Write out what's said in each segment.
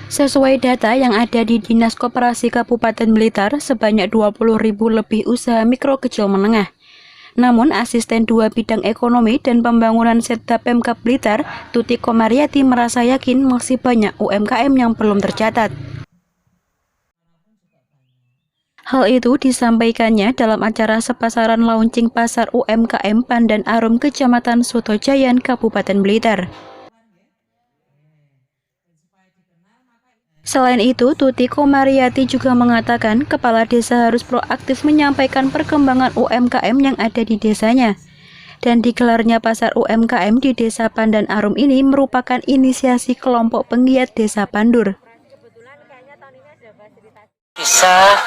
Sesuai data yang ada di Dinas Koperasi Kabupaten Blitar, sebanyak 20.000 lebih usaha mikro kecil menengah. Namun, Asisten 2 Bidang Ekonomi dan Pembangunan Setda Pemkab Blitar, Tuti Komariati merasa yakin masih banyak UMKM yang belum tercatat. Hal itu disampaikannya dalam acara sepasaran launching pasar UMKM Pandan Arum Kecamatan Sutojayan, Kabupaten Blitar. Selain itu, Tuti Komariati juga mengatakan kepala desa harus proaktif menyampaikan perkembangan UMKM yang ada di desanya. Dan digelarnya pasar UMKM di Desa Pandan Arum ini merupakan inisiasi kelompok penggiat Desa Pandur. Bisa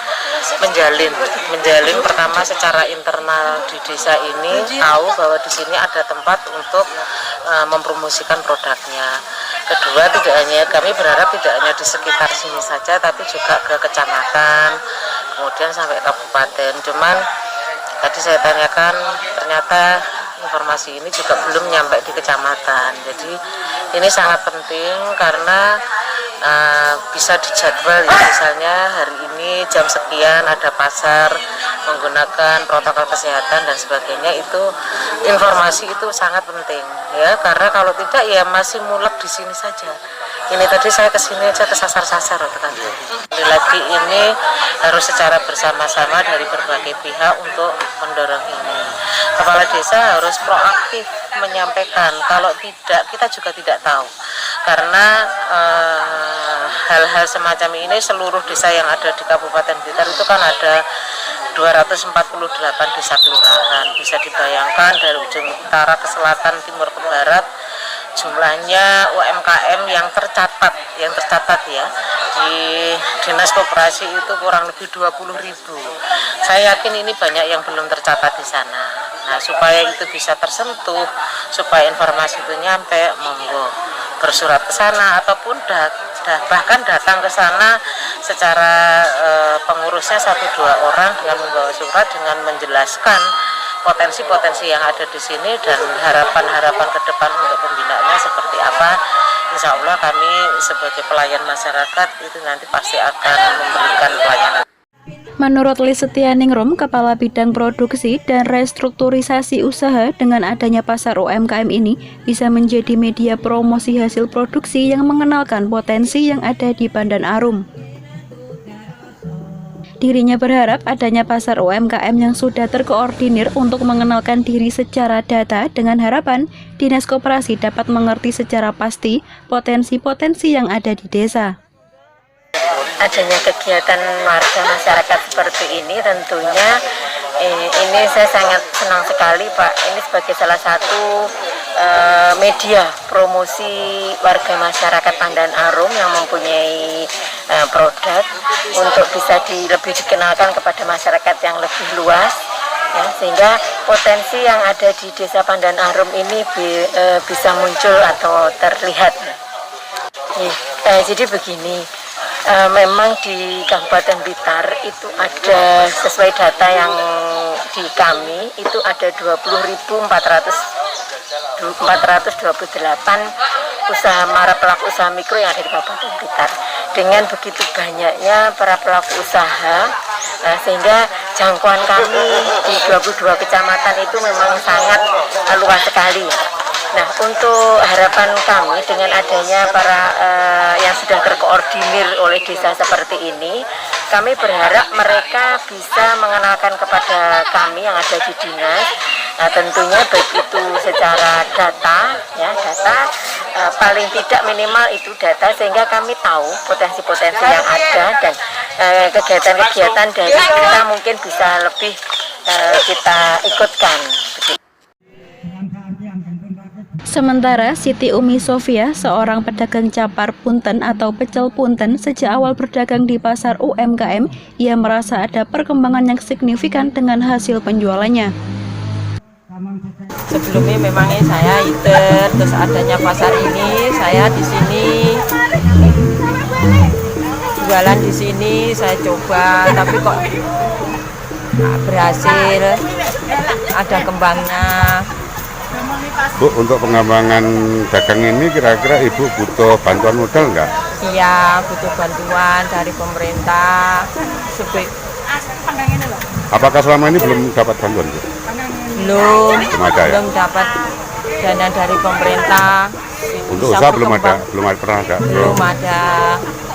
menjalin pertama secara internal di desa ini, tahu bahwa di sini ada tempat untuk mempromosikan produknya. Kedua, tidak hanya kami berharap tidak hanya di sekitar sini saja, tapi juga ke kecamatan, kemudian sampai kabupaten. Cuman tadi saya tanyakan, ternyata informasi ini juga belum nyampe di kecamatan. Jadi ini sangat penting karena bisa dijadwal ya, misalnya hari ini jam sekian ada pasar menggunakan protokol kesehatan dan sebagainya. Itu informasi itu sangat penting ya, karena kalau tidak ya masih mulek di sini saja. Ini tadi saya kesini aja kesasar-sasar kan. Lagi ini harus secara bersama-sama dari berbagai pihak untuk mendorong ini. Kepala desa harus proaktif menyampaikan, kalau tidak kita juga tidak tahu, karena hal-hal semacam ini seluruh desa yang ada di Kabupaten Blitar itu kan ada 248 desa kelurahan. Bisa dibayangkan dari ujung utara ke selatan, timur ke barat, jumlahnya UMKM yang tercatat ya di Dinas Koperasi itu kurang lebih 20.000. Saya yakin ini banyak yang belum tercatat di sana. Nah, supaya itu bisa tersentuh, supaya informasi itu nyampe, monggo bersurat ke sana ataupun bahkan datang ke sana secara pengurusnya 1-2 orang dengan membawa surat dengan menjelaskan potensi-potensi yang ada di sini dan harapan-harapan ke depan untuk pembinaannya seperti apa. Insya Allah kami sebagai pelayan masyarakat itu nanti pasti akan memberikan pelayanan. Menurut Lisetianingrum, Kepala Bidang Produksi dan Restrukturisasi Usaha, dengan adanya pasar UMKM ini bisa menjadi media promosi hasil produksi yang mengenalkan potensi yang ada di Pandan Arum. Dirinya berharap adanya pasar UMKM yang sudah terkoordinir untuk mengenalkan diri secara data dengan harapan Dinas Koperasi dapat mengerti secara pasti potensi-potensi yang ada di desa. Adanya kegiatan warga masyarakat seperti ini tentunya ini saya sangat senang sekali Pak. Ini sebagai salah satu media promosi warga masyarakat Pandan Arum yang mempunyai produk untuk bisa lebih dikenalkan kepada masyarakat yang lebih luas ya, sehingga potensi yang ada di Desa Pandan Arum ini bisa muncul atau terlihat. Jadi begini, memang di Kabupaten Blitar itu ada, sesuai data yang di kami itu ada 20.428 pelaku usaha mikro yang ada di Kabupaten Blitar. Dengan begitu banyaknya para pelaku usaha, sehingga jangkauan kami di 22 kecamatan itu memang sangat luas sekali. Nah, untuk harapan kami dengan adanya para yang sudah terkoordinir oleh desa seperti ini, kami berharap mereka bisa mengenalkan kepada kami yang ada di dinas, tentunya baik itu secara data, ya data, paling tidak minimal itu data, sehingga kami tahu potensi-potensi yang ada dan kegiatan-kegiatan dari kita mungkin bisa lebih kita ikutkan. Sementara Siti Umi Sofia, seorang pedagang capar punten atau pecel punten, sejak awal berdagang di pasar UMKM, ia merasa ada perkembangan yang signifikan dengan hasil penjualannya. Sebelumnya memangnya saya iter, terus adanya pasar ini, saya di sini jualan di sini, saya coba, tapi kok berhasil, ada kembangnya. Bu, untuk pengembangan dagang ini kira-kira Ibu butuh bantuan modal nggak? Iya, butuh bantuan dari pemerintah. Apakah selama ini belum dapat bantuan, Bu? Belum ada, ya? belum dapat dana dari pemerintah. Untuk Bisa usaha belum ada, berkembang. pernah ada. Belum ada.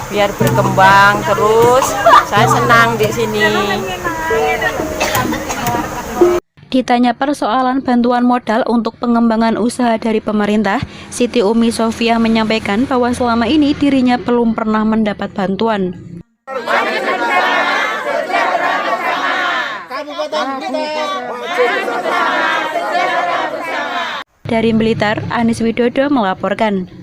Biar berkembang terus. Saya senang di sini. Ditanya persoalan bantuan modal untuk pengembangan usaha dari pemerintah, Siti Umi Sofia menyampaikan bahwa selama ini dirinya belum pernah mendapat bantuan. Dari Blitar, Anies Widodo melaporkan.